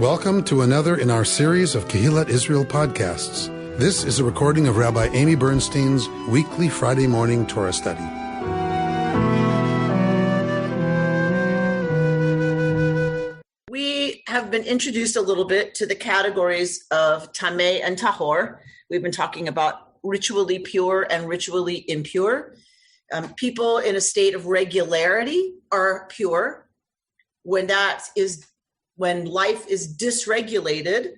Welcome to another in our series of Kehillat Israel podcasts. This is a recording of Rabbi Amy Bernstein's weekly Friday morning Torah study. We have been introduced a little bit to the categories of Tameh and Tahor. We've been talking about ritually pure and ritually impure. People in a state of regularity are pure. When life is dysregulated,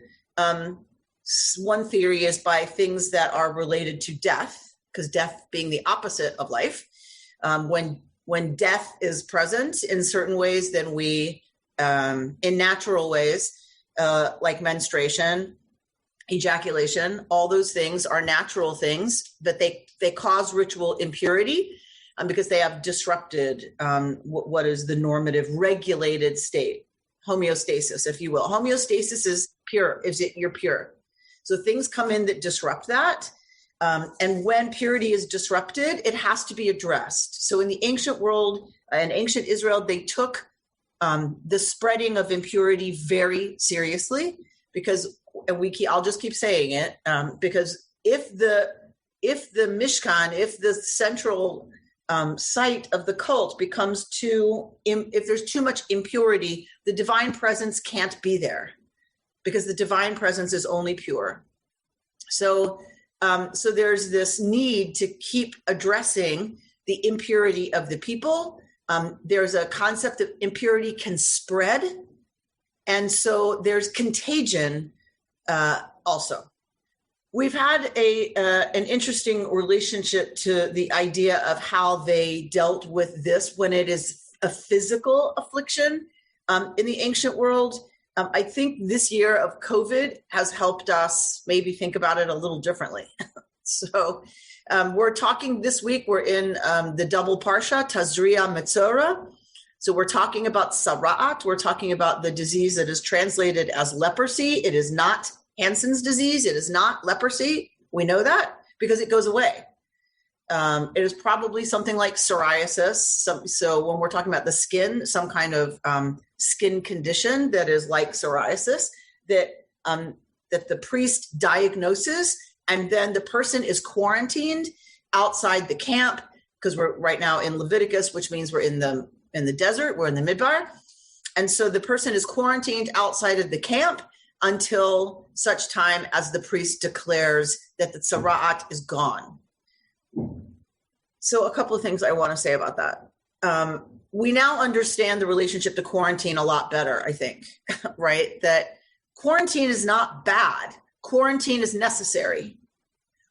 one theory is by things that are related to death, because death being the opposite of life. When death is present in certain ways, then we, in natural ways, like menstruation, ejaculation, all those things are natural things, but they cause ritual impurity because they have disrupted what is the normative regulated state, homeostasis, if you will. Homeostasis is pure, you're pure. So things come in that disrupt that. And when purity is disrupted, it has to be addressed. So in the ancient world, in ancient Israel, they took the spreading of impurity very seriously because, I'll just keep saying it, because if the Mishkan, if the central site of the cult becomes if there's too much impurity, the divine presence can't be there because the divine presence is only pure. So there's this need to keep addressing the impurity of the people. There's a concept that impurity can spread. And so there's contagion also. We've had an interesting relationship to the idea of how they dealt with this when it is a physical affliction. In the ancient world, I think this year of COVID has helped us maybe think about it a little differently. So we're talking this week, we're in the double parsha, Tazria-Metzora. So we're talking about Sara'at. We're talking about the disease that is translated as leprosy. It is not Hansen's disease. It is not leprosy. We know that because it goes away. It is probably something like psoriasis. So when we're talking about the skin, some kind of skin condition that is like psoriasis that the priest diagnoses, and then the person is quarantined outside the camp because we're right now in Leviticus, which means we're in the desert, we're in the Midbar. And so the person is quarantined outside of the camp until such time as the priest declares that the tzara'at is gone. So a couple of things I want to say about that. We now understand the relationship to quarantine a lot better, I think, right? That quarantine is not bad. Quarantine is necessary.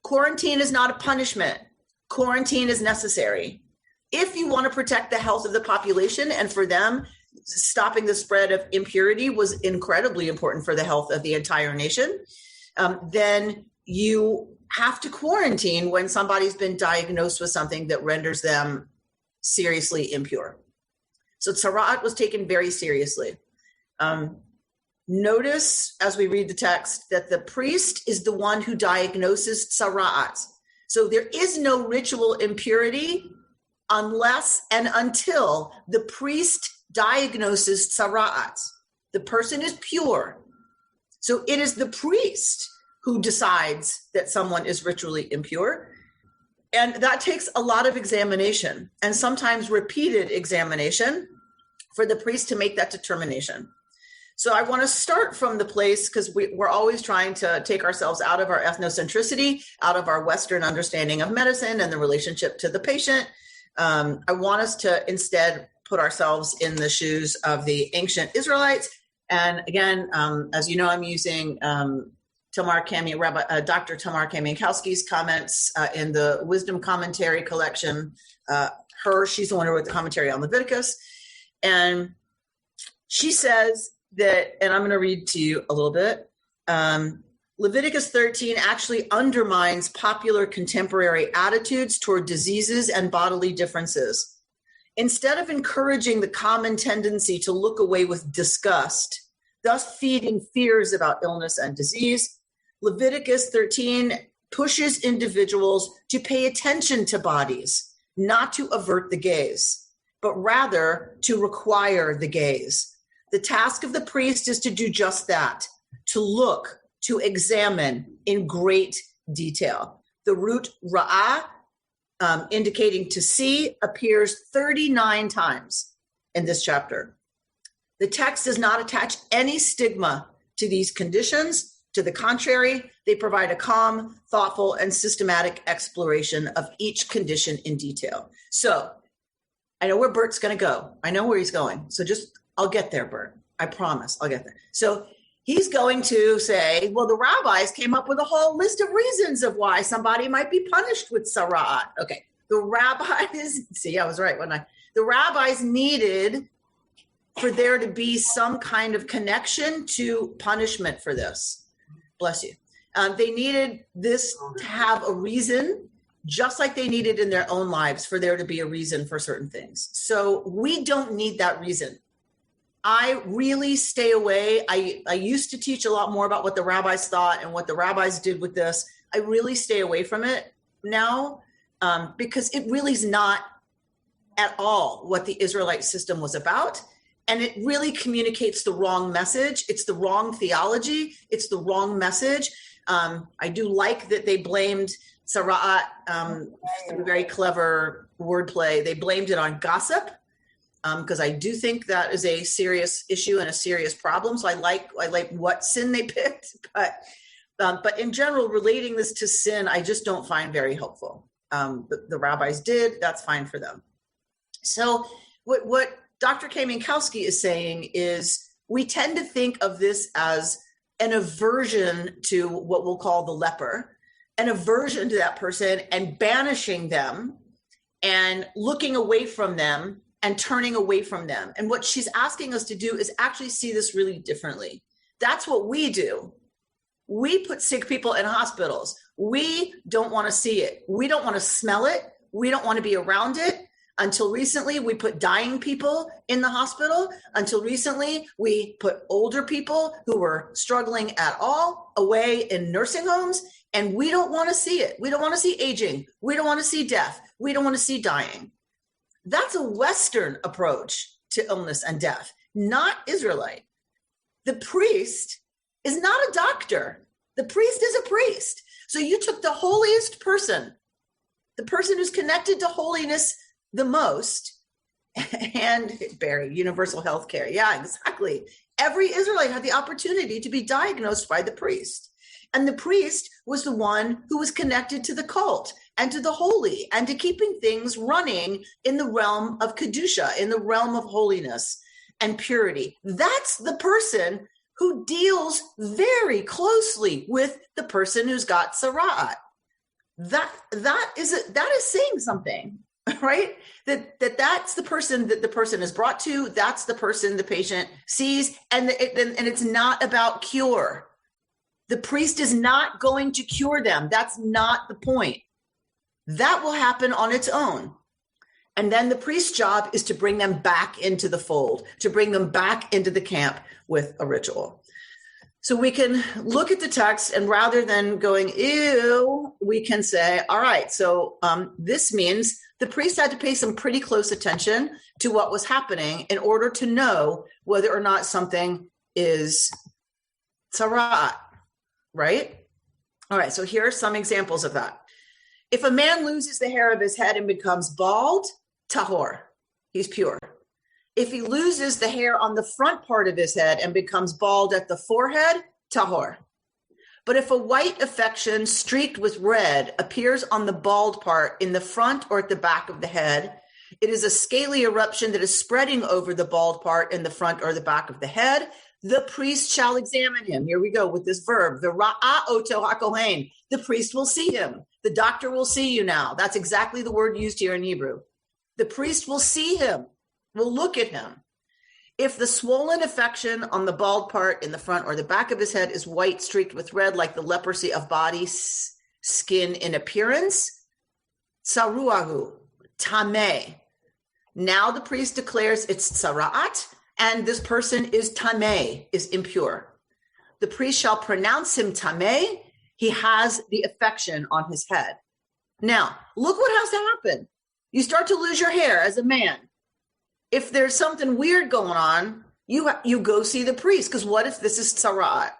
Quarantine is not a punishment. Quarantine is necessary. If you want to protect the health of the population, and for them, stopping the spread of impurity was incredibly important for the health of the entire nation, then you have to quarantine when somebody's been diagnosed with something that renders them seriously impure. So tzara'at was taken very seriously. Notice as we read the text that the priest is the one who diagnoses tzara'at. So there is no ritual impurity unless and until the priest diagnoses tzara'at. The person is pure. So it is the priest who decides that someone is ritually impure. And that takes a lot of examination and sometimes repeated examination for the priest to make that determination. So I want to start from the place because we're always trying to take ourselves out of our ethnocentricity, out of our Western understanding of medicine and the relationship to the patient. I want us to instead put ourselves in the shoes of the ancient Israelites. And again, as you know, I'm using Dr. Tamar Kamiankowski's comments in the Wisdom Commentary collection. She's the one who wrote the commentary on Leviticus. And she says that, and I'm going to read to you a little bit, Leviticus 13 actually undermines popular contemporary attitudes toward diseases and bodily differences. Instead of encouraging the common tendency to look away with disgust, thus feeding fears about illness and disease, Leviticus 13 pushes individuals to pay attention to bodies, not to avert the gaze, but rather to require the gaze. The task of the priest is to do just that, to look, to examine in great detail. The root ra'ah, indicating to see, appears 39 times in this chapter. The text does not attach any stigma to these conditions. To the contrary, they provide a calm, thoughtful, and systematic exploration of each condition in detail. So I know where Bert's going to go. I know where he's going. So I'll get there, Bert. I promise I'll get there. So he's going to say, well, the rabbis came up with a whole list of reasons of why somebody might be punished with tzara'at. Okay. The rabbis, see, I was right, wasn't I? The rabbis needed for there to be some kind of connection to punishment for this. Bless you. They needed this to have a reason, just like they needed in their own lives for there to be a reason for certain things. So we don't need that reason. I really stay away. I used to teach a lot more about what the rabbis thought and what the rabbis did with this. I really stay away from it now because it really is not at all what the Israelite system was about. And it really communicates the wrong message. It's the wrong theology. It's the wrong message. I do like that they blamed tzara'at, very clever wordplay. They blamed it on gossip because I do think that is a serious issue and a serious problem. So I like what sin they picked, but in general, relating this to sin, I just don't find very helpful. The rabbis did. That's fine for them. So what Dr. K. Minkowski is saying is we tend to think of this as an aversion to what we'll call the leper, an aversion to that person and banishing them and looking away from them and turning away from them. And what she's asking us to do is actually see this really differently. That's what we do. We put sick people in hospitals. We don't want to see it. We don't want to smell it. We don't want to be around it. Until recently, we put dying people in the hospital. Until recently, we put older people who were struggling at all away in nursing homes, and we don't want to see it. We don't want to see aging. We don't want to see death. We don't want to see dying. That's a Western approach to illness and death, not Israelite. The priest is not a doctor. The priest is a priest. So you took the holiest person, the person who's connected to holiness the most, and Barry, universal health care. Yeah, exactly. Every Israelite had the opportunity to be diagnosed by the priest. And the priest was the one who was connected to the cult and to the holy and to keeping things running in the realm of Kedusha, in the realm of holiness and purity. That's the person who deals very closely with the person who's got tzara'at. That is saying something. Right? That's the person that the person is brought to. That's the person the patient sees. And it's not about cure. The priest is not going to cure them. That's not the point. That will happen on its own. And then the priest's job is to bring them back into the fold, to bring them back into the camp with a ritual. So we can look at the text, and rather than going, ew, we can say, all right, so this means the priest had to pay some pretty close attention to what was happening in order to know whether or not something is tzara'at, right? All right, so here are some examples of that. If a man loses the hair of his head and becomes bald, tahor, he's pure. If he loses the hair on the front part of his head and becomes bald at the forehead, tahor. But if a white affection streaked with red appears on the bald part in the front or at the back of the head, it is a scaly eruption that is spreading over the bald part in the front or the back of the head. The priest shall examine him. Here we go with this verb. The ra'a oto hakohen. The priest will see him. The doctor will see you now. That's exactly the word used here in Hebrew. The priest will see him, will look at him. If the swollen affection on the bald part in the front or the back of his head is white streaked with red, like the leprosy of body, skin in appearance, tsaruahu, tameh. Now the priest declares it's tzara'at, and this person is tameh, is impure. The priest shall pronounce him tameh. He has the affection on his head. Now, look what has to happen. You start to lose your hair as a man. If there's something weird going on, you go see the priest, because what if this is tzara'at?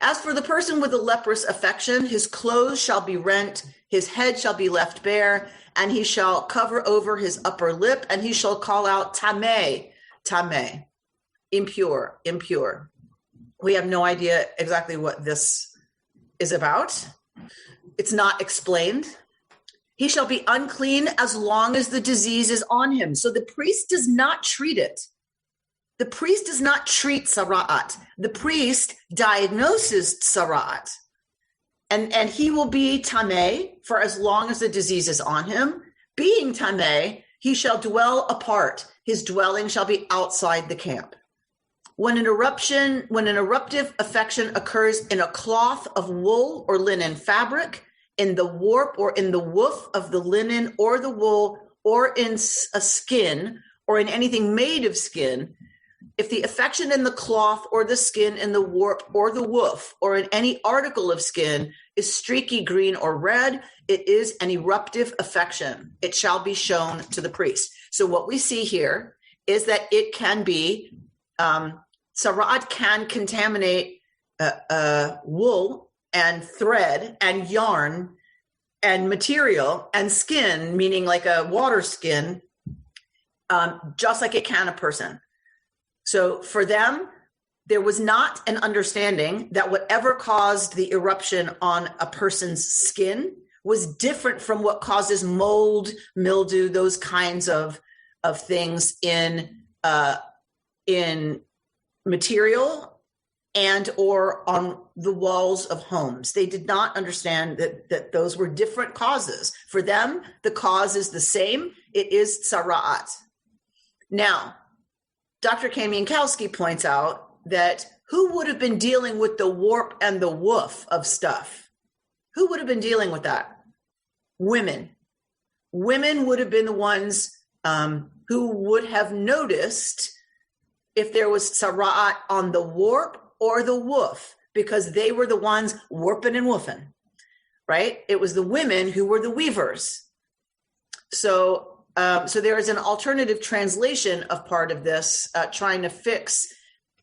As for the person with a leprous affection, his clothes shall be rent, his head shall be left bare, and he shall cover over his upper lip, and he shall call out, tameh, tameh, impure, impure. We have no idea exactly what this is about. It's not explained. He shall be unclean as long as the disease is on him. So the priest does not treat it. The priest does not treat tzara'at. The priest diagnoses tzara'at. And he will be tameh for as long as the disease is on him. Being tameh, he shall dwell apart. His dwelling shall be outside the camp. When an eruptive affection occurs in a cloth of wool or linen fabric, in the warp or in the woof of the linen or the wool, or in a skin, or in anything made of skin, if the affection in the cloth or the skin in the warp or the woof, or in any article of skin is streaky green or red, it is an eruptive affection. It shall be shown to the priest. So what we see here is that it can be, tzara'at can contaminate wool and thread and yarn and material and skin, meaning like a water skin, just like it can a person. So for them, there was not an understanding that whatever caused the eruption on a person's skin was different from what causes mold, mildew, those kinds of things in material and or on the walls of homes. They did not understand that those were different causes. For them, the cause is the same. It is tzara'at. Now, Dr. Kamiankowski points out that who would have been dealing with the warp and the woof of stuff? Who would have been dealing with that? Women. Women would have been the ones who would have noticed if there was tzara'at on the warp or the woof, because they were the ones warping and woofing, right? It was the women who were the weavers. So there is an alternative translation of part of this, trying to fix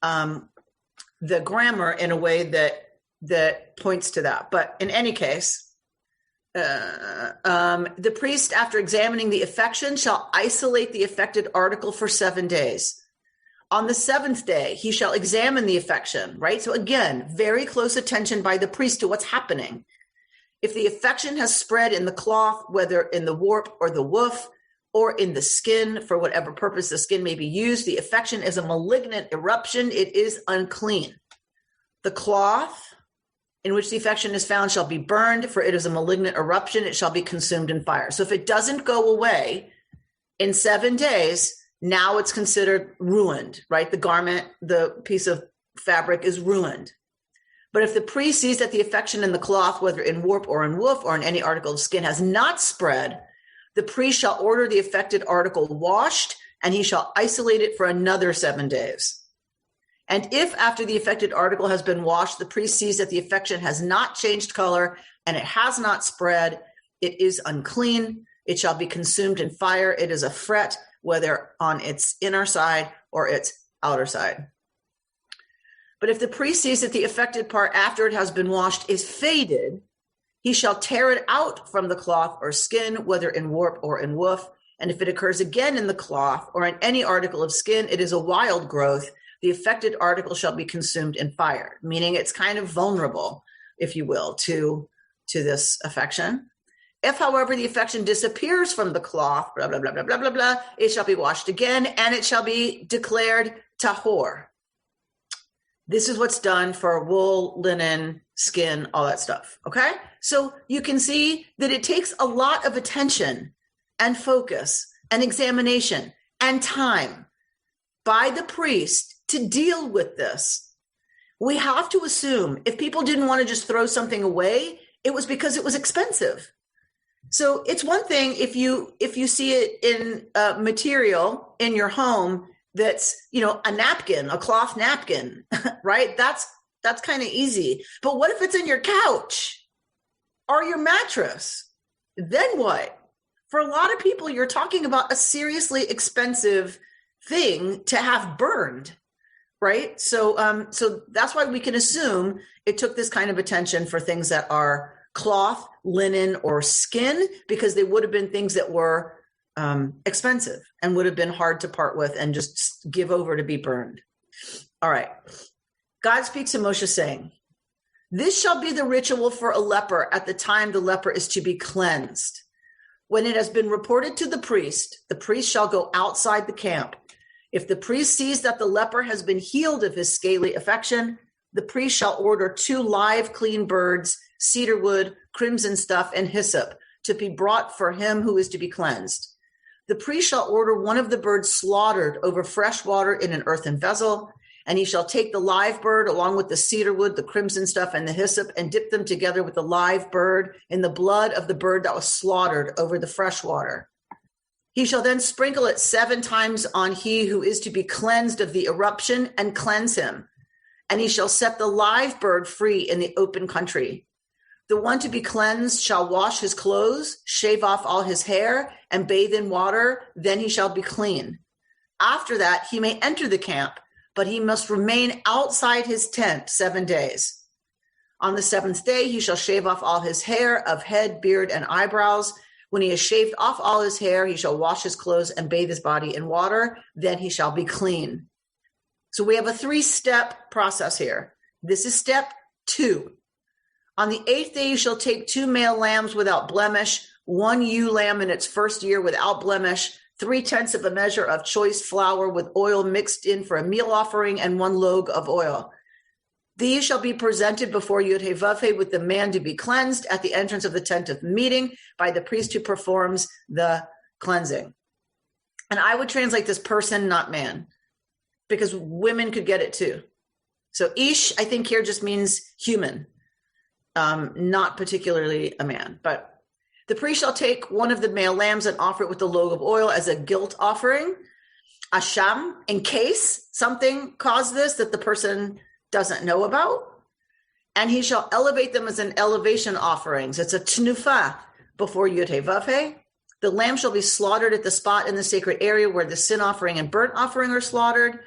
the grammar in a way that points to that. But in any case, the priest, after examining the affection, shall isolate the affected article for 7 days. On the 7th day, he shall examine the affection, right? So again, very close attention by the priest to what's happening. If the affection has spread in the cloth, whether in the warp or the woof, or in the skin, for whatever purpose the skin may be used, the affection is a malignant eruption. It is unclean. The cloth in which the affection is found shall be burned, for it is a malignant eruption. It shall be consumed in fire. So if it doesn't go away in 7 days, now it's considered ruined, right? The garment, the piece of fabric is ruined. But if the priest sees that the affection in the cloth, whether in warp or in woof or in any article of skin, has not spread, the priest shall order the affected article washed, and he shall isolate it for another 7 days. And if after the affected article has been washed, the priest sees that the affection has not changed color and it has not spread, it is unclean. It shall be consumed in fire. It is a fret, whether on its inner side or its outer side. But if the priest sees that the affected part after it has been washed is faded, he shall tear it out from the cloth or skin, whether in warp or in woof. And if it occurs again in the cloth or in any article of skin, it is a wild growth. The affected article shall be consumed in fire, meaning it's kind of vulnerable, if you will, to this affection. If, however, the affection disappears from the cloth, blah, blah, blah, blah, blah, blah, blah, it shall be washed again, and it shall be declared tahor. This is what's done for wool, linen, skin, all that stuff, okay? So you can see that it takes a lot of attention and focus and examination and time by the priest to deal with this. We have to assume if people didn't want to just throw something away, it was because it was expensive. So it's one thing if you see it in material in your home that's, a napkin, a cloth napkin, right? That's kind of easy. But what if it's in your couch or your mattress? Then what? For a lot of people, you're talking about a seriously expensive thing to have burned. right? So that's why we can assume it took this kind of attention for things that are cloth, linen, or skin, because they would have been things that were expensive and would have been hard to part with and just give over to be burned. All right. God speaks to Moshe saying, "This shall be the ritual for a leper at the time the leper is to be cleansed. When it has been reported to the priest shall go outside the camp. If the priest sees that the leper has been healed of his scaly affection, the priest shall order 2 live clean birds, cedar wood, crimson stuff, and hyssop to be brought for him who is to be cleansed. The priest shall order one of the birds slaughtered over fresh water in an earthen vessel, and he shall take the live bird along with the cedar wood, the crimson stuff, and the hyssop, and dip them together with the live bird in the blood of the bird that was slaughtered over the fresh water. He shall then sprinkle it 7 times on he who is to be cleansed of the eruption and cleanse him. And he shall set the live bird free in the open country. The one to be cleansed shall wash his clothes, shave off all his hair, and bathe in water. Then he shall be clean. After that, he may enter the camp, but he must remain outside his tent 7 days. On the 7th day, he shall shave off all his hair of head, beard, and eyebrows. When he has shaved off all his hair, he shall wash his clothes and bathe his body in water. Then he shall be clean." So we have a 3-step process here. This is step 2. On the 8th day, you shall take 2 male lambs without blemish, 1 ewe lamb in its first year without blemish, 3/10 of a measure of choice flour with oil mixed in for a meal offering, and 1 log of oil. These shall be presented before Yud-Heh-Vav-Heh with the man to be cleansed at the entrance of the tent of meeting by the priest who performs the cleansing. And I would translate this person, not man, because women could get it too. So ish, I think here just means human, not particularly a man. But the priest shall take one of the male lambs and offer it with the log of oil as a guilt offering, asham, in case something caused this that the person doesn't know about. And he shall elevate them as an elevation offerings. It's a tnufa before Yud-Heh-Vav-Heh. The lamb shall be slaughtered at the spot in the sacred area where the sin offering and burnt offering are slaughtered.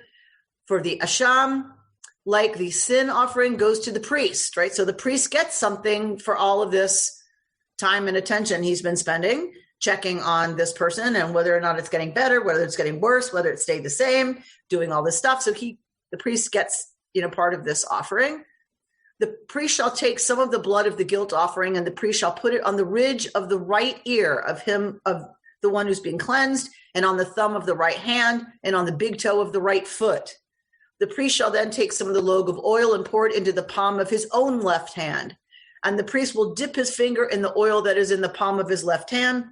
For the asham, like the sin offering, goes to the priest, right? So the priest gets something for all of this time and attention he's been spending, checking on this person and whether or not it's getting better, whether it's getting worse, whether it stayed the same, doing all this stuff. So the priest gets, part of this offering. The priest shall take some of the blood of the guilt offering, and the priest shall put it on the ridge of the right ear of the one who's being cleansed, and on the thumb of the right hand, and on the big toe of the right foot. The priest shall then take some of the log of oil and pour it into the palm of his own left hand. And the priest will dip his finger in the oil that is in the palm of his left hand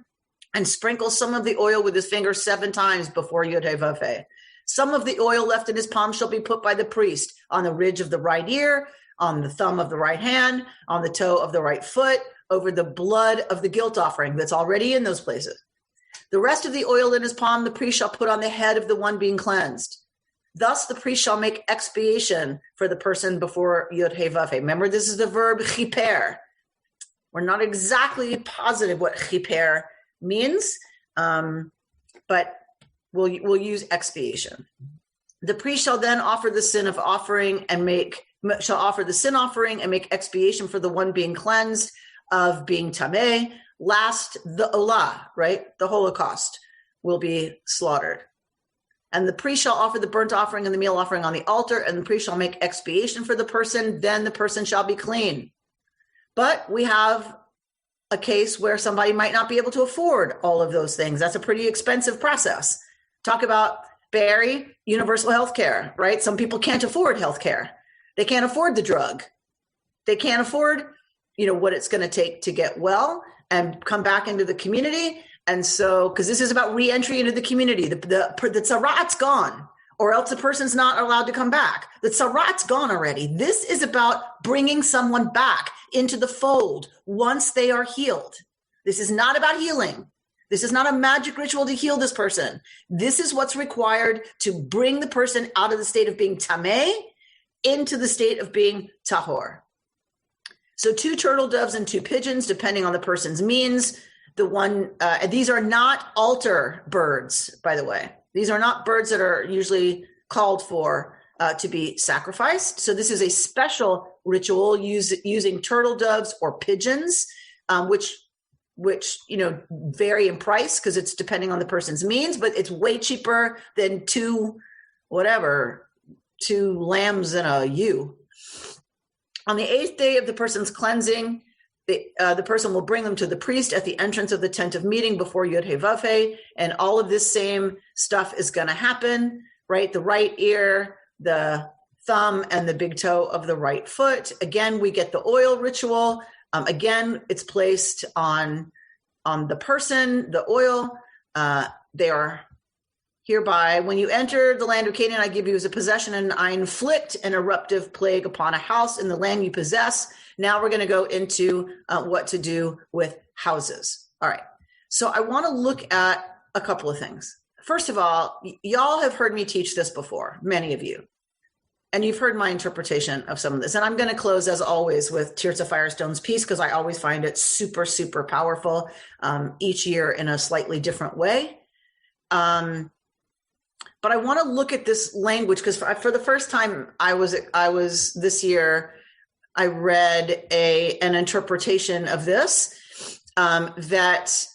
and sprinkle some of the oil with his finger 7 times before Yud-Heh-Vav-Heh. Some of the oil left in his palm shall be put by the priest on the ridge of the right ear, on the thumb of the right hand, on the toe of the right foot, over the blood of the guilt offering that's already in those places. The rest of the oil in his palm the priest shall put on the head of the one being cleansed. Thus the priest shall make expiation for the person before Yud-Heh-Vav-Heh. Remember, this is the verb chiper. We're not exactly positive what chiper means, but we'll use expiation. The priest shall then offer the sin offering and make expiation for the one being cleansed of being tameh. Last, the olah, right? The Holocaust will be slaughtered. And the priest shall offer the burnt offering and the meal offering on the altar, and the priest shall make expiation for the person, then the person shall be clean. But we have a case where somebody might not be able to afford all of those things. That's a pretty expensive process. Talk about, Barry, universal health care, right? Some people can't afford health care. They can't afford the drug. They can't afford, what it's going to take to get well and come back into the community. And so, because this is about re-entry into the community, the tzarat's gone, or else the person's not allowed to come back. The tzarat's gone already. This is about bringing someone back into the fold once they are healed. This is not about healing. This is not a magic ritual to heal this person. This is what's required to bring the person out of the state of being tameh into the state of being tahor. So 2 turtle doves and 2 pigeons, depending on the person's means. These are not altar birds, by the way. These are not birds that are usually called for to be sacrificed. So this is a special ritual using turtle doves or pigeons, which vary in price because it's depending on the person's means, but it's way cheaper than two lambs and a ewe. On the 8th day of the person's cleansing, the person will bring them to the priest at the entrance of the tent of meeting before Yud He Vav He, and all of this same stuff is going to happen, right? The right ear, the thumb, and the big toe of the right foot. Again, we get the oil ritual. Again, it's placed on the person, the oil. They are hereby, when you enter the land of Canaan, I give you as a possession, and I inflict an eruptive plague upon a house in the land you possess. Now we're going to go into what to do with houses. All right. So I want to look at a couple of things. First of all, y'all have heard me teach this before, many of you, and you've heard my interpretation of some of this. And I'm going to close, as always, with Tirza Firestone's piece, because I always find it super, super powerful, each year in a slightly different way. But I want to look at this language because for the first time I was this year, I read an interpretation of this that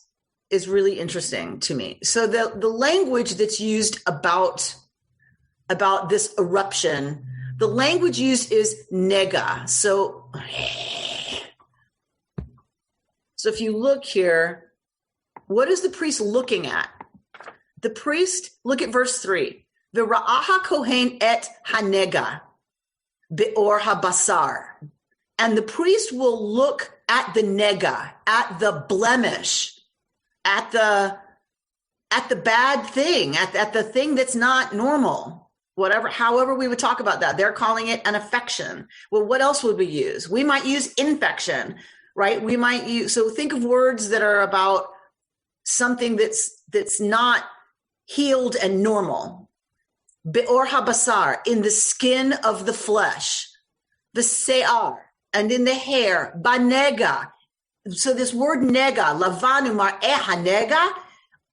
is really interesting to me. So the language that's used about this eruption, the language used is nega. So if you look here, what is the priest looking at? The priest, look at verse 3. V'ra'aha kohen et hanega be'or habasar. And the priest will look at the nega, at the blemish, at the bad thing, at the thing that's not normal. However we would talk about that. They're calling it an affection. Well, what else would we use? We might use infection, right? We might use, so think of words that are about something that's not healed and normal. Be'or habasar, in the skin of the flesh. The se'ar, and in the hair. Banega. So this word nega, lavanu mar'eha nega,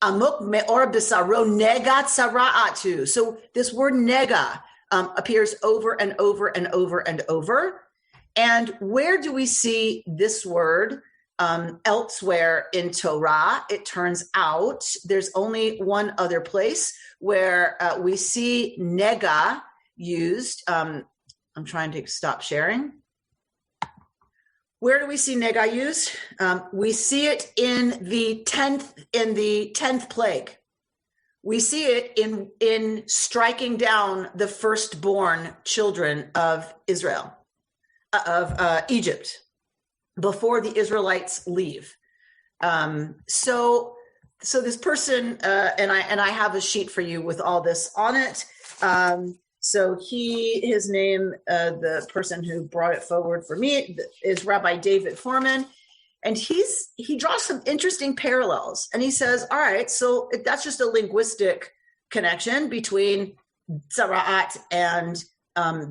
amuk me'or bisaro nega tsara'atu. So this word nega appears over and over and over and over. And where do we see this word elsewhere in Torah? It turns out there's only one other place where we see nega used. I'm trying to stop sharing. Where do we see nega used? We see it in the 10th plague. We see it in striking down the firstborn children of Israel, of Egypt, before the Israelites leave. So this person, and I have a sheet for you with all this on it. So his name, the person who brought it forward for me, is Rabbi David Foreman. And he draws some interesting parallels. And he says, all right, so that's just a linguistic connection between Tzara'at and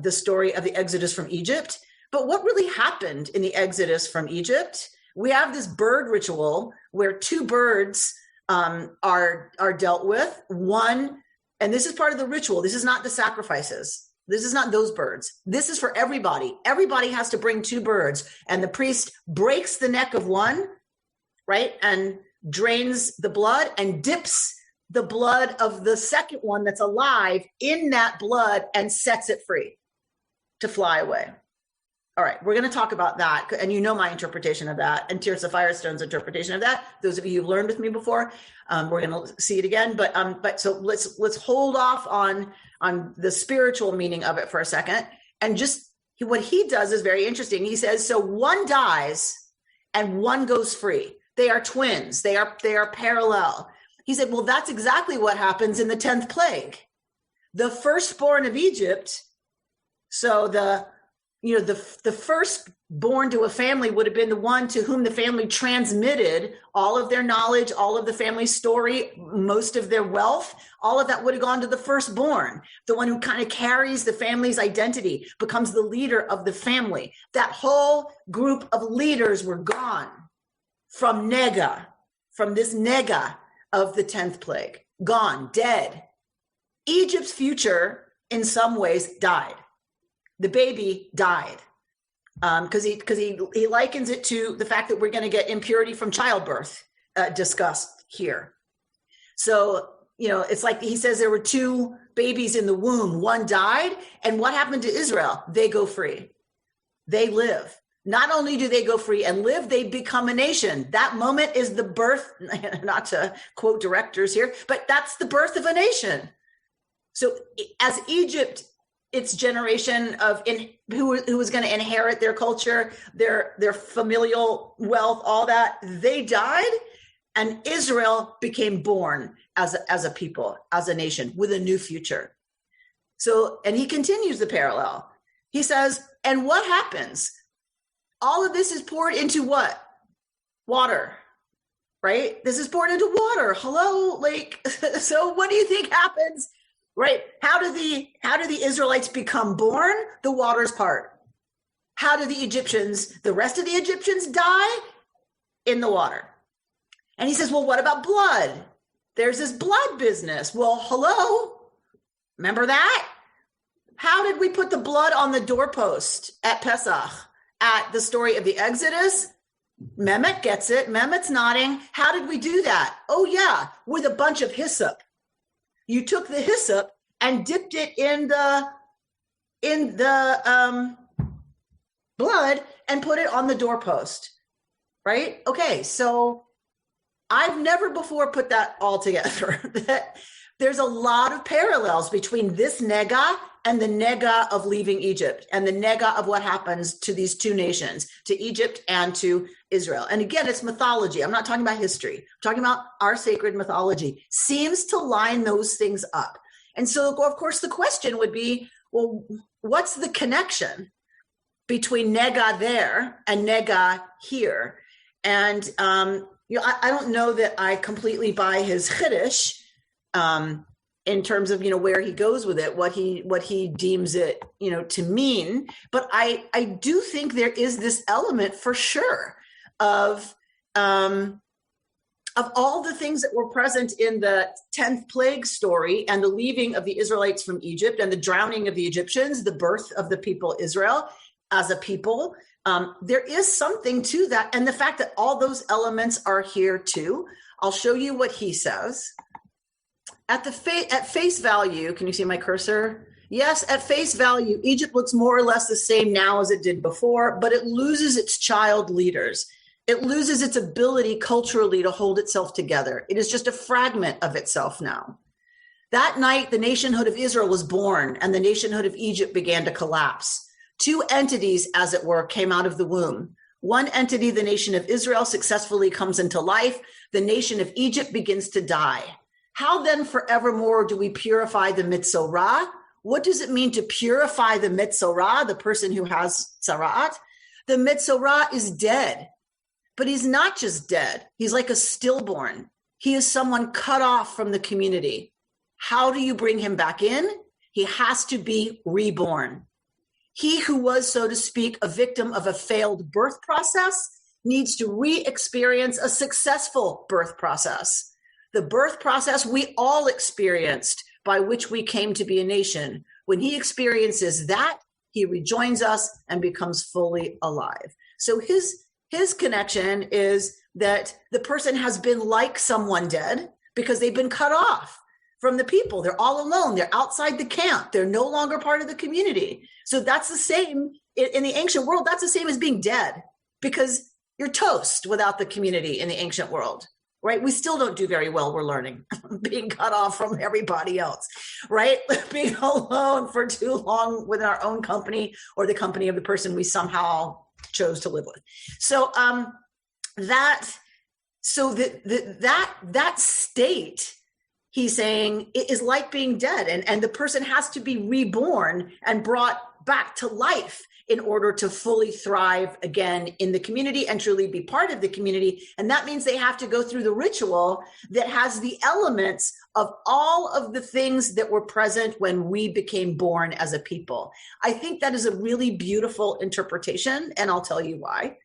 the story of the Exodus from Egypt. But what really happened in the Exodus from Egypt? We have this bird ritual where two birds are dealt with. One, and this is part of the ritual. This is not the sacrifices. This is not those birds. This is for everybody. Everybody has to bring two birds. And the priest breaks the neck of one, right? And drains the blood and dips the blood of the second one that's alive in that blood and sets it free to fly away. All right, we're going to talk about that, and you know my interpretation of that, and Tirza Firestone's interpretation of that. Those of you who've learned with me before, we're going to see it again. But so let's hold off on the spiritual meaning of it for a second, and just what he does is very interesting. He says, so one dies and one goes free. They are twins. They are parallel. He said, well, that's exactly what happens in the 10th plague. The firstborn of Egypt. So the firstborn to a family would have been the one to whom the family transmitted all of their knowledge, all of the family story, most of their wealth. All of that would have gone to the firstborn, the one who kind of carries the family's identity, becomes the leader of the family. That whole group of leaders were gone from this nega of the 10th plague. Gone, dead. Egypt's future in some ways died. The baby died. Because he likens it to the fact that we're going to get impurity from childbirth discussed here. So, it's like he says there were two babies in the womb. One died. And what happened to Israel? They go free. They live. Not only do they go free and live, they become a nation. That moment is the birth, not to quote directors here, but that's the birth of a nation. So as Egypt, its generation of who was going to inherit their culture, their familial wealth, all that, they died, and Israel became born as a people, as a nation with a new future. So, and he continues the parallel. He says, and what happens? All of this is poured into what? Water, right? This is poured into water. Hello, like, so what do you think happens? Right? How do the Israelites become born? The waters part. How do the rest of the Egyptians die? In the water. And he says, well, what about blood? There's this blood business. Well, hello. Remember that? How did we put the blood on the doorpost at Pesach? At the story of the Exodus? Mehmet gets it. Mehmet's nodding. How did we do that? Oh yeah, with a bunch of hyssop. You took the hyssop and dipped it in the blood and put it on the doorpost, right? Okay, so I've never before put that all together. There's a lot of parallels between this nega and the nega of leaving Egypt and the nega of what happens to these two nations, to Egypt and to Israel. And again, it's mythology. I'm not talking about history. I'm talking about our sacred mythology. Seems to line those things up. And so, of course, the question would be, well, what's the connection between nega there and nega here? And, I don't know that I completely buy his chiddush, in terms of, where he goes with it, what he deems it, to mean. But I do think there is this element for sure of all the things that were present in the 10th plague story and the leaving of the Israelites from Egypt and the drowning of the Egyptians, the birth of the people Israel as a people. There is something to that. And the fact that all those elements are here too. I'll show you what he says. At face value, can you see my cursor? Yes, at face value, Egypt looks more or less the same now as it did before, but it loses its child leaders. It loses its ability culturally to hold itself together. It is just a fragment of itself now. That night, the nationhood of Israel was born, and the nationhood of Egypt began to collapse. Two entities, as it were, came out of the womb. One entity, the nation of Israel, successfully comes into life. The nation of Egypt begins to die. How then forevermore do we purify the Metzora? What does it mean to purify the Metzora, the person who has tzaraat? The Metzora is dead, but he's not just dead. He's like a stillborn. He is someone cut off from the community. How do you bring him back in? He has to be reborn. He who was, so to speak, a victim of a failed birth process needs to re-experience a successful birth process. The birth process we all experienced, by which we came to be a nation. When he experiences that, he rejoins us and becomes fully alive. So his connection is that the person has been like someone dead because they've been cut off from the people. They're all alone. They're outside the camp. They're no longer part of the community. So that's the same in the ancient world. That's the same as being dead, because you're toast without the community in the ancient world. Right? We still don't do very well, we're learning, being cut off from everybody else, right? Being alone for too long with our own company or the company of the person we somehow chose to live with. So that state, he's saying, is like being dead, and the person has to be reborn and brought back to life in order to fully thrive again in the community and truly be part of the community. And that means they have to go through the ritual that has the elements of all of the things that were present when we became born as a people. I think that is a really beautiful interpretation, and I'll tell you why.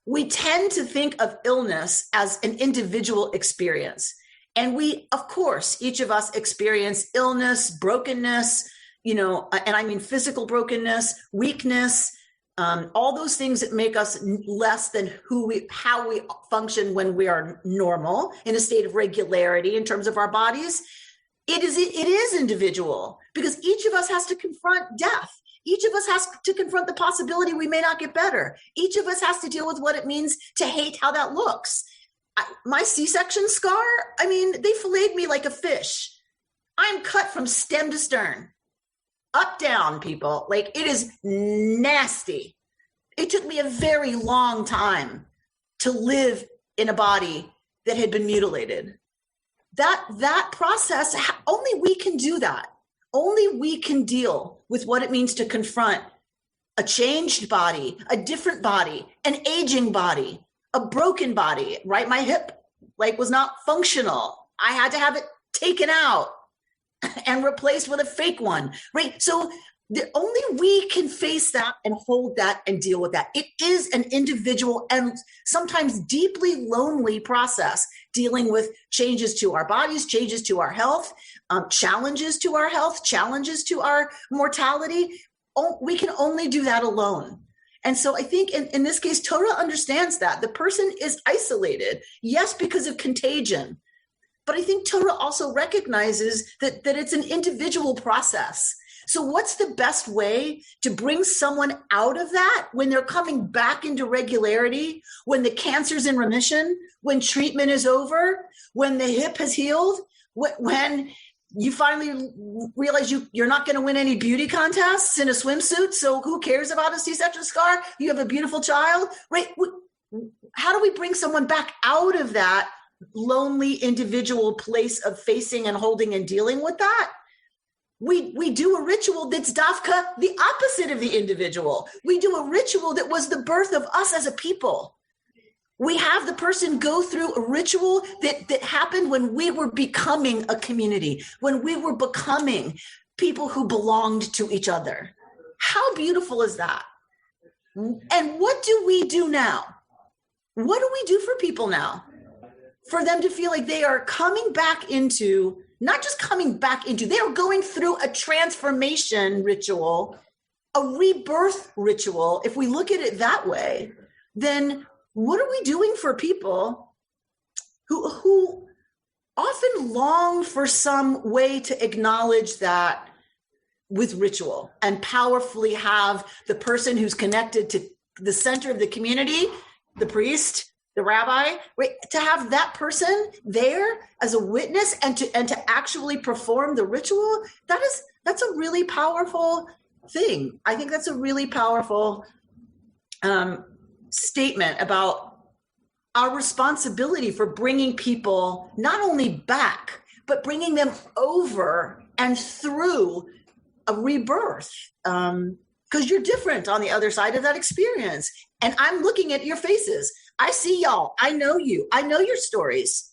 We tend to think of illness as an individual experience. And we, of course, each of us experience illness, brokenness, and I mean physical brokenness, weakness, all those things that make us less than how we function when we are normal, in a state of regularity in terms of our bodies. It is individual, because each of us has to confront death. Each of us has to confront the possibility we may not get better. Each of us has to deal with what it means to hate how that looks. My C-section scar, they filleted me like a fish. I'm cut from stem to stern, up, down, people. Like, it is nasty. It took me a very long time to live in a body that had been mutilated. That process, only we can do that. Only we can deal with what it means to confront a changed body, a different body, an aging body, a broken body, right? My hip was not functional. I had to have it taken out and replaced with a fake one, right? So only we can face that and hold that and deal with that. It is an individual and sometimes deeply lonely process, dealing with changes to our bodies, changes to our health, challenges to our health, challenges to our mortality. We can only do that alone. And so I think in this case, Torah understands that. The person is isolated, yes, because of contagion. But I think Torah also recognizes that it's an individual process. So what's the best way to bring someone out of that when they're coming back into regularity, when the cancer's in remission, when treatment is over, when the hip has healed, when you finally realize you're not going to win any beauty contests in a swimsuit, so who cares about a C-section scar? You have a beautiful child, right? How do we bring someone back out of that lonely individual place of facing and holding and dealing with that? We do a ritual that's dafka, the opposite of the individual. We do a ritual that was the birth of us as a people. We have the person go through a ritual that happened when we were becoming a community, when we were becoming people who belonged to each other. How beautiful is that? And what do we do now? What do we do for people now? For them to feel like they are coming back into, not just coming back into, they are going through a transformation ritual, a rebirth ritual. If we look at it that way, then what are we doing for people who often long for some way to acknowledge that with ritual and powerfully have the person who's connected to the center of the community, the priest, the rabbi, right, to have that person there as a witness and to actually perform the ritual? That's a really powerful thing. I think that's a really powerful statement about our responsibility for bringing people not only back, but bringing them over and through a rebirth. Because you're different on the other side of that experience. And I'm looking at your faces. I see y'all. I know you. I know your stories.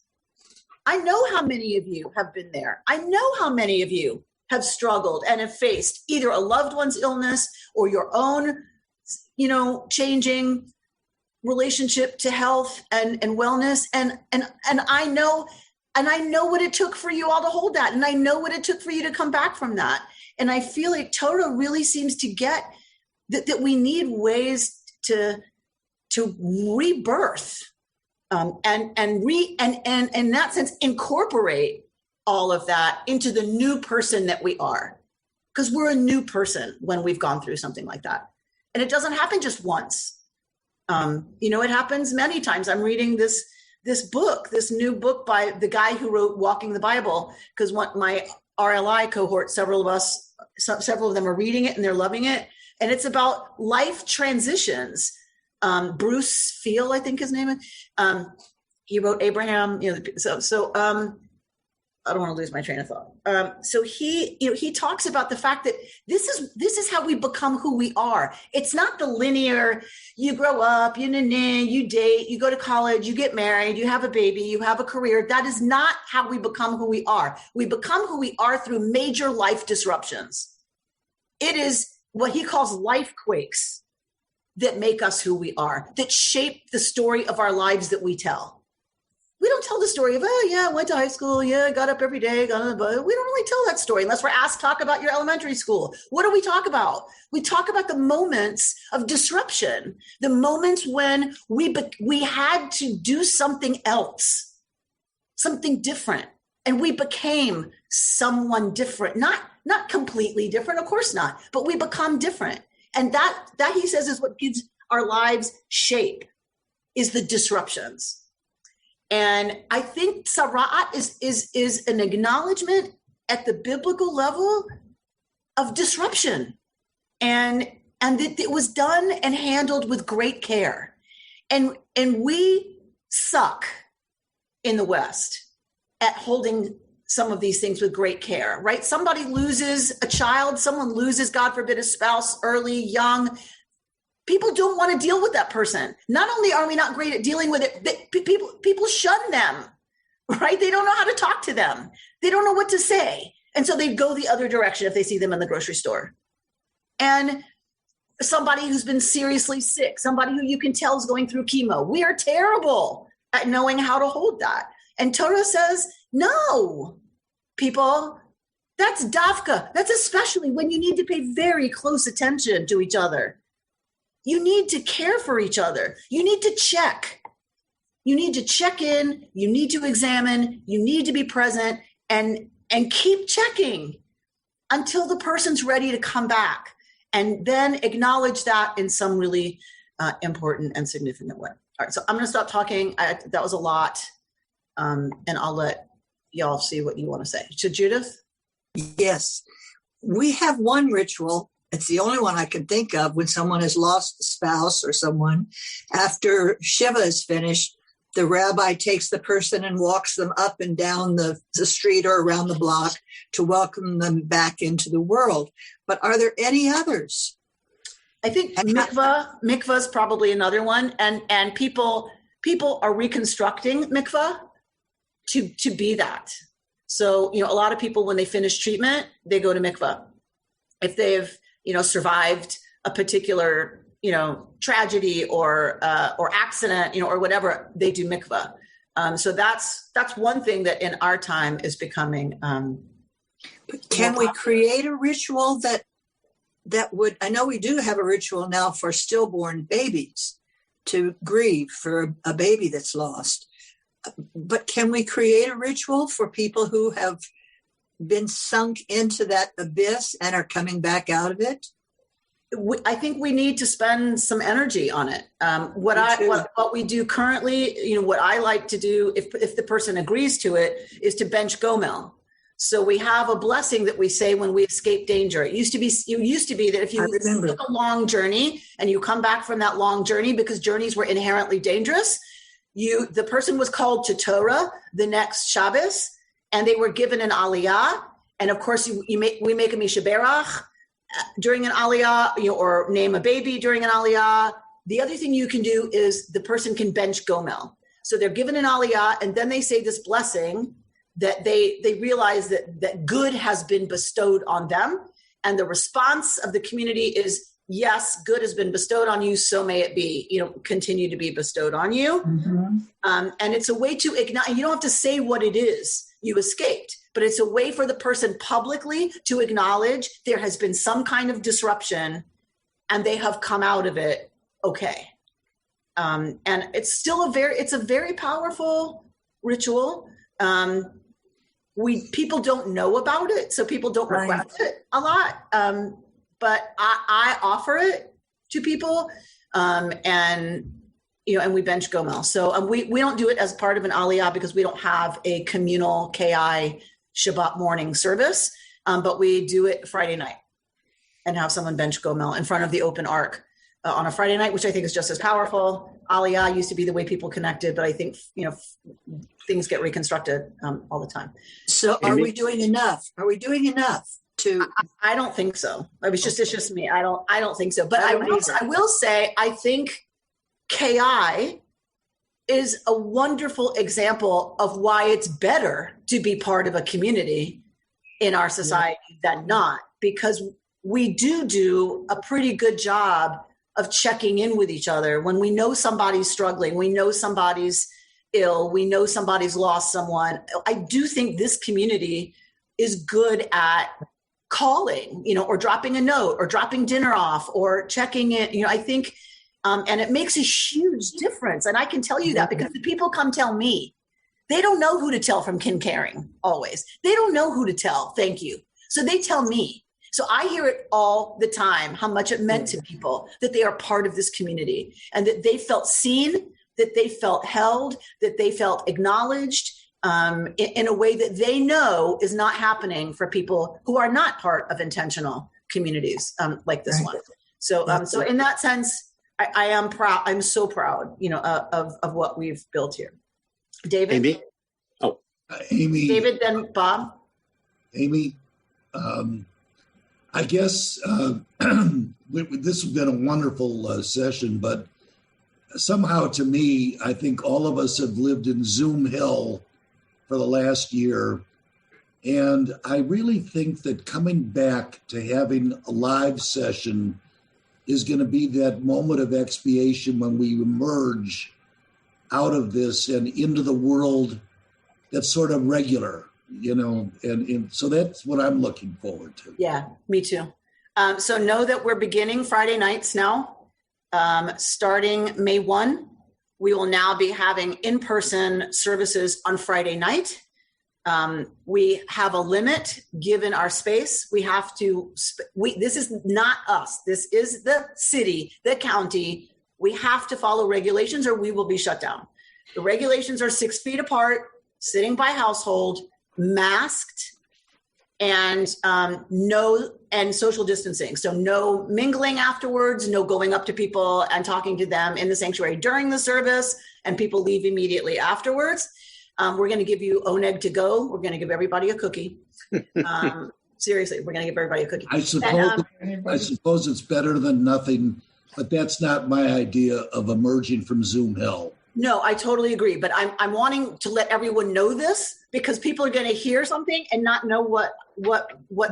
I know how many of you have been there. I know how many of you have struggled and have faced either a loved one's illness or your own, changing relationship to health and wellness. And I know what it took for you all to hold that. And I know what it took for you to come back from that. And I feel like Torah really seems to get that we need ways to rebirth and in that sense incorporate all of that into the new person that we are, because we're a new person when we've gone through something like that. And it doesn't happen just once. It happens many times. I'm reading this new book by the guy who wrote Walking the Bible, because my RLI cohort, several of them are reading it and they're loving it. And it's about life transitions. Bruce Field, I think his name is. He wrote Abraham. I don't want to lose my train of thought. So he talks about the fact that this is how we become who we are. It's not the linear. You grow up, you date, you go to college, you get married, you have a baby, you have a career. That is not how we become who we are. We become who we are through major life disruptions. It is what he calls life quakes that make us who we are, that shape the story of our lives that we tell. We don't tell the story of, oh, yeah, I went to high school. Yeah, I got up every day, got on the bus. We don't really tell that story unless we're asked to talk about your elementary school. What do we talk about? We talk about the moments of disruption, the moments when we had to do something else, something different, and we became someone different, not completely different, of course not, but we become different. And that he says is what gives our lives shape, is the disruptions. And I think Tzara'at is an acknowledgement at the biblical level of disruption, and that it was done and handled with great care. And we suck in the West at holding some of these things with great care, right? Somebody loses a child, someone loses, God forbid, a spouse early, young. People don't want to deal with that person. Not only are we not great at dealing with it, but people shun them, right? They don't know how to talk to them. They don't know what to say. And so they go the other direction if they see them in the grocery store. And somebody who's been seriously sick, somebody who you can tell is going through chemo, we are terrible at knowing how to hold that. And Torah says, no, people, that's dafka. That's especially when you need to pay very close attention to each other. You need to care for each other. You need to check. You need to check in. You need to examine. You need to be present and keep checking until the person's ready to come back, and then acknowledge that in some really important and significant way. All right, so I'm going to stop talking. That was a lot, and I'll let y'all see what you want to say. So Judith? Yes, we have one ritual. It's the only one I can think of when someone has lost a spouse or someone. After Shiva is finished, the rabbi takes the person and walks them up and down the street or around the block to welcome them back into the world. But are there any others? I think mikvah is probably another one. And people are reconstructing mikvah to be that. So, a lot of people, when they finish treatment, they go to mikvah. If they've survived a particular, tragedy or accident, or whatever, they do mikvah. So that's one thing that in our time is becoming. But can we create a ritual that would? I know we do have a ritual now for stillborn babies to grieve for a baby that's lost. But can we create a ritual for people who have been sunk into that abyss and are coming back out of it? I think we need to spend some energy on it. What we do currently, what I like to do, if the person agrees to it, is to bench gomel. So we have a blessing that we say when we escape danger. It used to be that if you took a long journey and you come back from that long journey, because journeys were inherently dangerous, the person was called to Torah the next Shabbos, and they were given an aliyah. And of course, we make a mishaberach during an aliyah, or name a baby during an aliyah. The other thing you can do is the person can bench gomel. So they're given an aliyah, and then they say this blessing that they realize that good has been bestowed on them. And the response of the community is, yes, good has been bestowed on you, so may it be, continue to be bestowed on you. Mm-hmm. And it's a way to ignite. You don't have to say what it is you escaped, but it's a way for the person publicly to acknowledge there has been some kind of disruption and they have come out of it okay. And it's still it's a very powerful ritual. People don't know about it, so people don't request it a lot. But I offer it to people, and we bench gomel. So we don't do it as part of an aliyah because we don't have a communal KI Shabbat morning service, but we do it Friday night and have someone bench gomel in front of the open ark on a Friday night, which I think is just as powerful. Aliyah used to be the way people connected, but I think things get reconstructed all the time. So are we doing enough? Are we doing enough? I don't think so. It's just me. I don't think so. But I will say, I think KI is a wonderful example of why it's better to be part of a community in our society than not, because we do a pretty good job of checking in with each other when we know somebody's struggling. We know somebody's ill. We know somebody's lost someone. I do think this community is good at calling, or dropping a note or dropping dinner off or checking it. I think, and it makes a huge difference. And I can tell you that because the people come tell me. They don't know who to tell from Kin Caring always. They don't know who to tell. Thank you. So they tell me. So I hear it all the time, how much it meant to people that they are part of this community and that they felt seen, that they felt held, that they felt acknowledged in a way that they know is not happening for people who are not part of intentional communities like this one. So in that sense, I am proud. I'm so proud, of what we've built here. David? Amy? Oh. Amy. David, then Bob? Amy, I guess this has been a wonderful session, but somehow to me, I think all of us have lived in Zoom hell for the last year. And I really think that coming back to having a live session is going to be that moment of expiation when we emerge out of this and into the world that's sort of regular, and so that's what I'm looking forward to. Yeah, me too. So know that we're beginning Friday nights now. Starting May 1, we will now be having in-person services on Friday night. We have a limit given our space. We have to, this is not us. This is the city, the county. We have to follow regulations or we will be shut down. The regulations are 6 feet apart, sitting by household, masked, and social distancing. So no mingling afterwards, no going up to people and talking to them in the sanctuary during the service, and people leave immediately afterwards. We're going to give you oneg to go. We're going to give everybody a cookie. Seriously, we're going to give everybody a cookie. I suppose it's better than nothing, but that's not my idea of emerging from Zoom hell. No, I totally agree. But I'm wanting to let everyone know this because people are going to hear something and not know what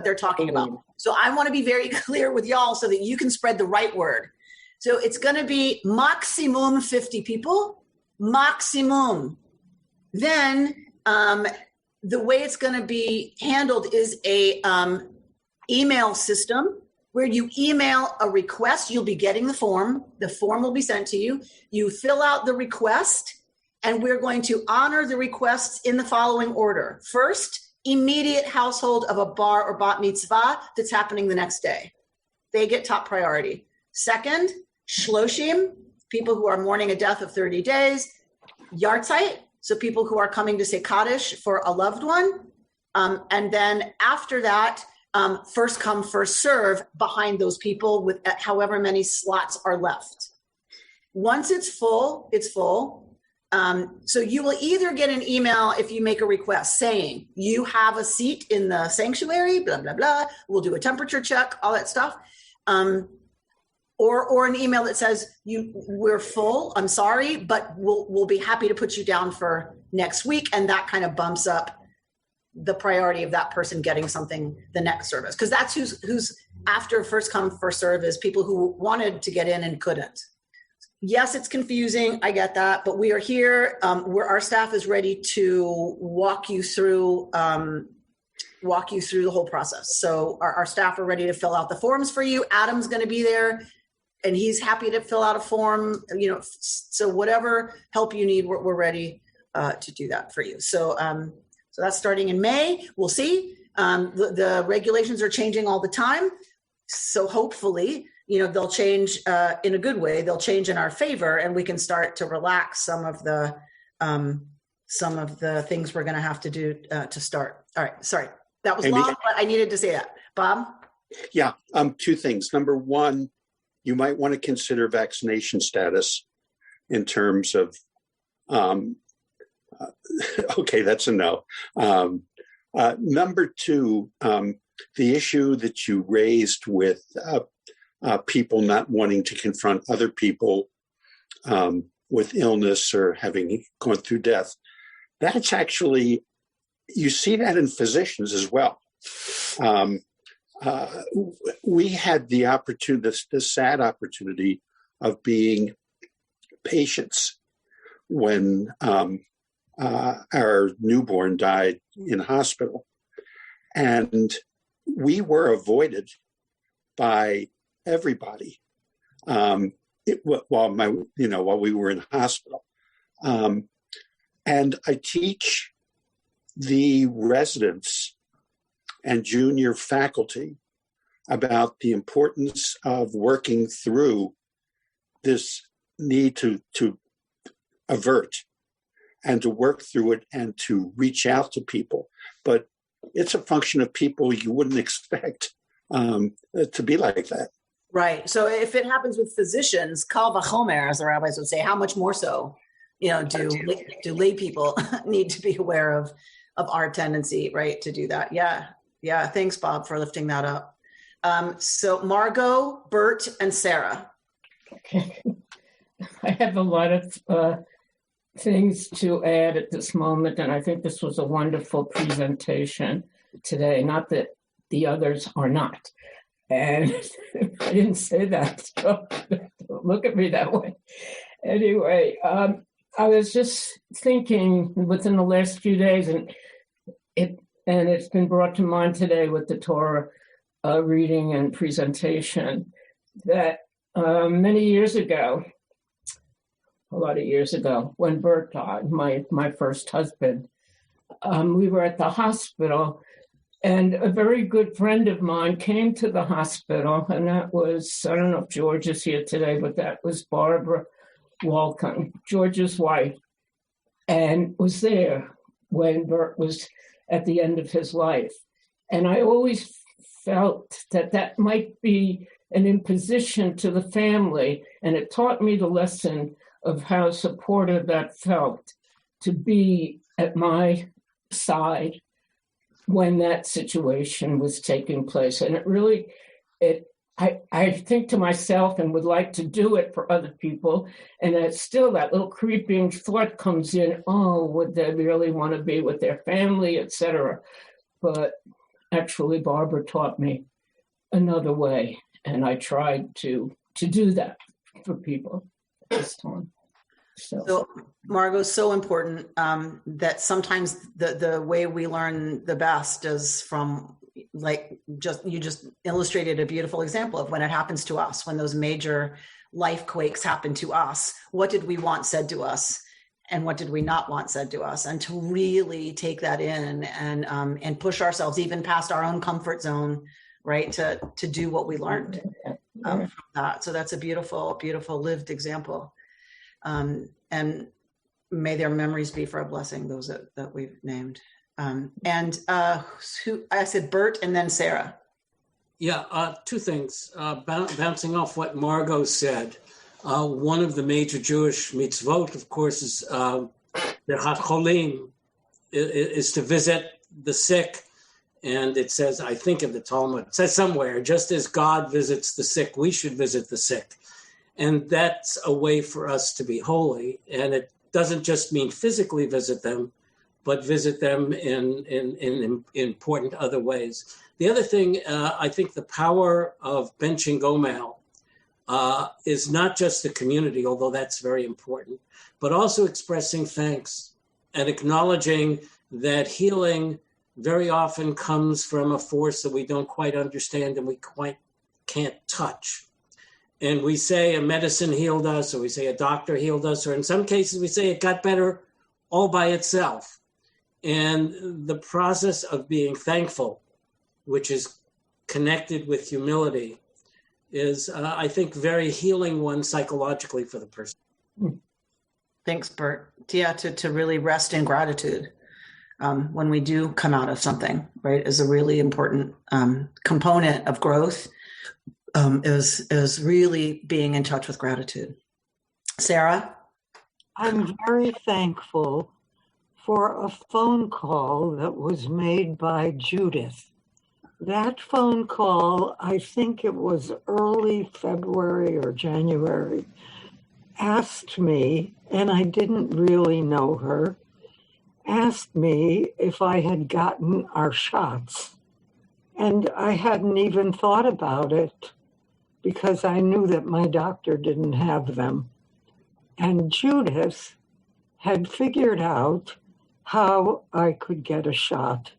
they're talking about. So I want to be very clear with y'all so that you can spread the right word. So it's going to be maximum 50 people, maximum. Then the way it's going to be handled is a email system where you email a request. You'll be getting the form. The form will be sent to you. You fill out the request, and we're going to honor the requests in the following order. First, immediate household of a bar or bat mitzvah that's happening the next day. They get top priority. Second, shloshim, people who are mourning a death of 30 days. Yartzeit, so people who are coming to say Kaddish for a loved one. And then after that, first come, first serve behind those people with however many slots are left. Once it's full, it's full. So you will either get an email if you make a request saying you have a seat in the sanctuary, blah, blah, blah. We'll do a temperature check, all that stuff. Or an email that says we're full, I'm sorry, but we'll be happy to put you down for next week. And that kind of bumps up the priority of that person getting something the next service. Because that's who's after first come, first serve is people who wanted to get in and couldn't. Yes, it's confusing. I get that. But we are here where our staff is ready to walk you through the whole process. So our staff are ready to fill out the forms for you. Adam's going to be there. And he's happy to fill out a form, so whatever help you need, we're ready to do that for you. So that's starting in May. We'll see. The regulations are changing all the time. So hopefully, they'll change in a good way. They'll change in our favor, and we can start to relax some of the things we're going to have to do to start. All right. Sorry. That was long, but I needed to say that. Bob? Yeah. 2 things. Number one, you might want to consider vaccination status in terms of, okay, that's a no. Number 2, the issue that you raised with people not wanting to confront other people with illness or having gone through death, that's actually, you see that in physicians as well. We had the opportunity, the sad opportunity of being patients when our newborn died in hospital. And we were avoided by everybody while we were in hospital. And I teach the residents and junior faculty about the importance of working through this need to avert and to work through it and to reach out to people. But it's a function of people you wouldn't expect to be like that. Right. So if it happens with physicians, kal vachomer, as the rabbis would say, how much more so, do lay people need to be aware of our tendency, right, to do that? Yeah. Yeah. Thanks, Bob, for lifting that up. So Margot, Bert, and Sarah. Okay. I have a lot of things to add at this moment, and I think this was a wonderful presentation today. Not that the others are not. And I didn't say that, so don't look at me that way. Anyway, I was just thinking within the last few days, and it's been brought to mind today with the Torah reading and presentation, that many years ago, a lot of years ago, when Bert died, my first husband, we were at the hospital, and a very good friend of mine came to the hospital, and that was, I don't know if George is here today, but that was Barbara Walcott, George's wife, and was there when Bert was at the end of his life. And I always felt that might be an imposition to the family, and it taught me the lesson of how supportive that felt to be at my side when that situation was taking place. And it really, I think to myself and would like to do it for other people. And it's still that little creeping thought comes in, oh, would they really want to be with their family, etc. But actually, Barbara taught me another way. And I tried to do that for people at this time. So Margot, so important that sometimes the way we learn the best is from, like, you just illustrated a beautiful example of when it happens to us, when those major life quakes happen to us. What did we want said to us, and what did we not want said to us? And to really take that in and push ourselves even past our own comfort zone, right, to do what we learned from that. So that's a beautiful, beautiful lived example. And may their memories be for a blessing, those that we've named. And who I said Bert and then Sarah. Yeah, two things. Bouncing off what Margot said, one of the major Jewish mitzvot, of course, is the Cholim, is to visit the sick. And it says, I think in the Talmud, it says somewhere, just as God visits the sick, we should visit the sick. And that's a way for us to be holy. And it doesn't just mean physically visit them, but visit them in important other ways. The other thing, I think the power of benching Gomel is not just the community, although that's very important, but also expressing thanks and acknowledging that healing very often comes from a force that we don't quite understand and we quite can't touch. And we say a medicine healed us, or we say a doctor healed us, or in some cases we say it got better all by itself. And the process of being thankful, which is connected with humility, is, I think, very healing one psychologically for the person. Thanks, Bert. Yeah, to really rest in gratitude when we do come out of something, right, is a really important component of growth. Is really being in touch with gratitude. Sarah? I'm very thankful for a phone call that was made by Judith. That phone call, I think it was early February or January, asked me, and I didn't really know her, asked me if I had gotten our shots. And I hadn't even thought about it because I knew that my doctor didn't have them. And Judith had figured out how I could get a shot.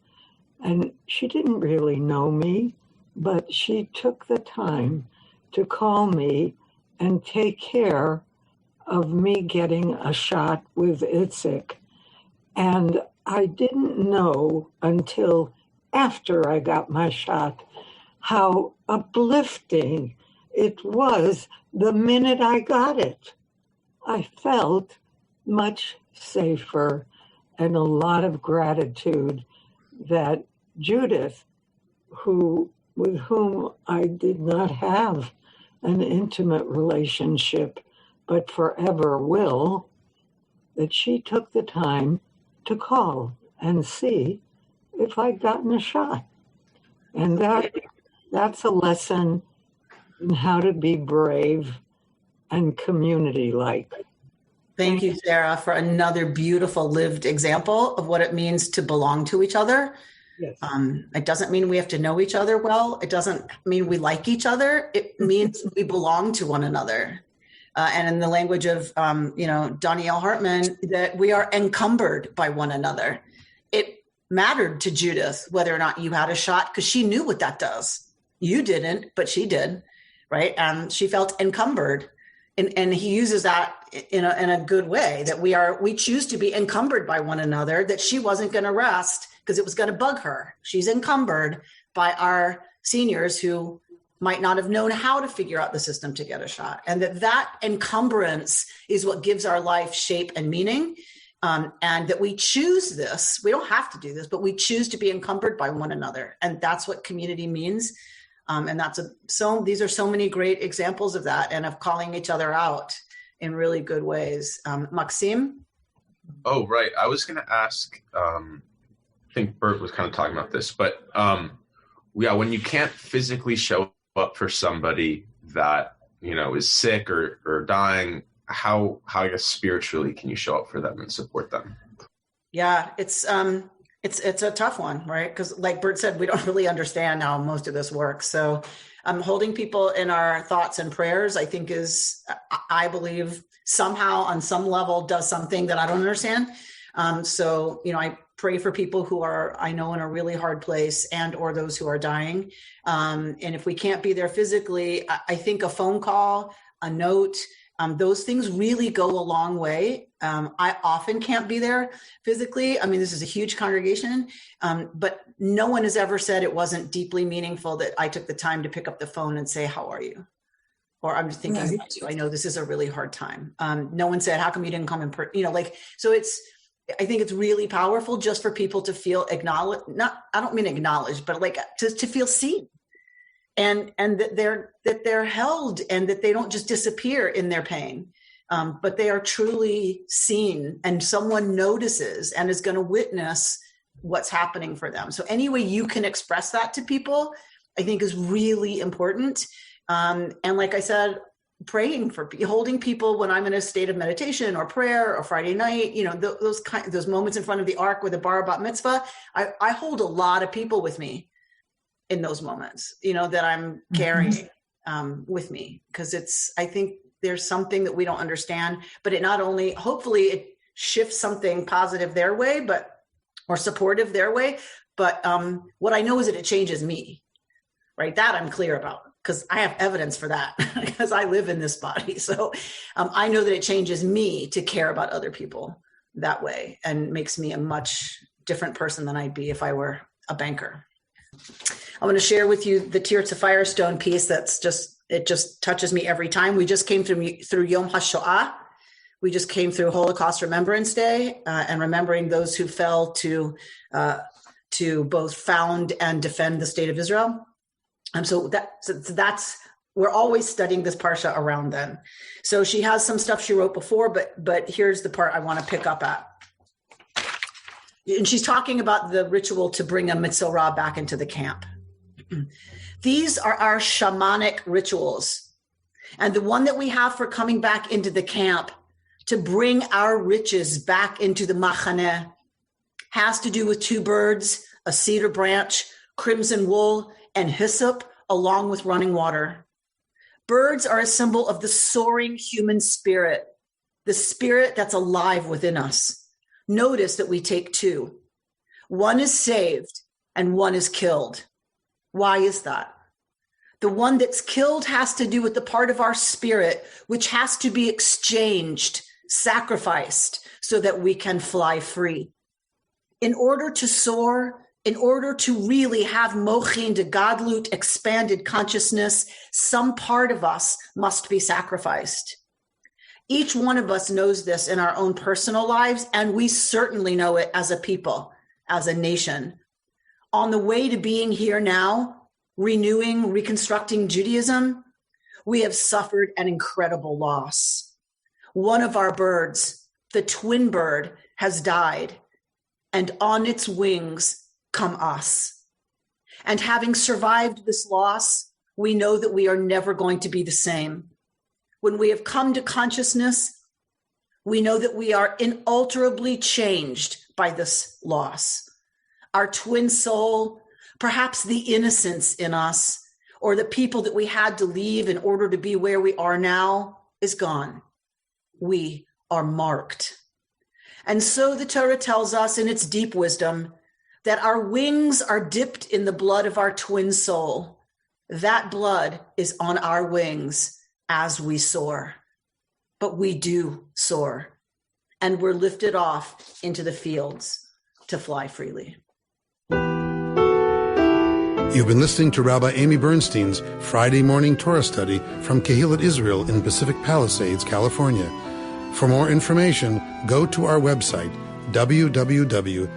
And she didn't really know me, but she took the time to call me and take care of me getting a shot with Itzik. And I didn't know until after I got my shot how uplifting it was the minute I got it. I felt much safer and a lot of gratitude that Judith, with whom I did not have an intimate relationship, but forever will, that she took the time to call and see if I'd gotten a shot. And that's a lesson in how to be brave and community-like. Thank you, Sarah, for another beautiful lived example of what it means to belong to each other. Yes. It doesn't mean we have to know each other well. It doesn't mean we like each other. It means we belong to one another. And in the language of, Danielle Hartman, that we are encumbered by one another. It mattered to Judith whether or not you had a shot because she knew what that does. You didn't, but she did, right? And she felt encumbered. And he uses that in a good way, that we choose to be encumbered by one another, that she wasn't going to rest because it was going to bug her. She's encumbered by our seniors who might not have known how to figure out the system to get a shot. And that encumbrance is what gives our life shape and meaning. And that we choose this. We don't have to do this, but we choose to be encumbered by one another. And that's what community means. And these are so many great examples of that and of calling each other out in really good ways. Maxime? Oh, right. I was going to ask, I think Bert was kind of talking about this, but when you can't physically show up for somebody that, is sick or dying, how I guess spiritually can you show up for them and support them? Yeah, it's a tough one, right? Because like Bert said, we don't really understand how most of this works. So holding people in our thoughts and prayers, I think I believe somehow on some level does something that I don't understand. I pray for people who are, I know, in a really hard place and or those who are dying. And if we can't be there physically, I think a phone call, a note, those things really go a long way. I often can't be there physically. I mean, this is a huge congregation, but no one has ever said it wasn't deeply meaningful that I took the time to pick up the phone and say, how are you? Or I'm just thinking about you. I know this is a really hard time. No one said, how come you didn't come in person? So I think it's really powerful just for people to feel acknowledged. I don't mean acknowledged, but to feel seen. And that they're held and that they don't just disappear in their pain, but they are truly seen and someone notices and is going to witness what's happening for them. So any way you can express that to people, I think is really important. And like I said, praying for holding people when I'm in a state of meditation or prayer or Friday night, those moments in front of the ark with the bar bat mitzvah, I hold a lot of people with me in those moments, that I'm carrying with me, because I think there's something that we don't understand, but it not only, hopefully it shifts something positive their way, or supportive their way. But what I know is that it changes me, right? That I'm clear about, because I have evidence for that because I live in this body. So I know that it changes me to care about other people that way and makes me a much different person than I'd be if I were a banker. I want to share with you the Tears of Firestone piece it just touches me every time. We just came through Yom HaShoah. We just came through Holocaust Remembrance Day and remembering those who fell to both found and defend the state of Israel. So that's we're always studying this parsha around then. So she has some stuff she wrote before, but here's the part I want to pick up at. And she's talking about the ritual to bring a Metzora back into the camp. These are our shamanic rituals. And the one that we have for coming back into the camp to bring our riches back into the machaneh has to do with 2 birds, a cedar branch, crimson wool, and hyssop, along with running water. Birds are a symbol of the soaring human spirit, the spirit that's alive within us. Notice that we take two. One is saved and one is killed. Why is that? The one that's killed has to do with the part of our spirit which has to be exchanged, sacrificed, so that we can fly free. In order to soar, in order to really have mochin de gadlut, expanded consciousness, some part of us must be sacrificed. Each one of us knows this in our own personal lives, and we certainly know it as a people, as a nation. On the way to being here now, renewing, reconstructing Judaism, we have suffered an incredible loss. One of our birds, the twin bird, has died, and on its wings come us. And having survived this loss, we know that we are never going to be the same. When we have come to consciousness, we know that we are inalterably changed by this loss. Our twin soul, perhaps the innocence in us, or the people that we had to leave in order to be where we are now, is gone. We are marked. And so the Torah tells us in its deep wisdom that our wings are dipped in the blood of our twin soul. That blood is on our wings as we soar. But we do soar, and we're lifted off into the fields to fly freely. You've been listening to Rabbi Amy Bernstein's Friday morning Torah study from Kehillat Israel in Pacific Palisades, California. For more information, go to our website, www.ourki.org.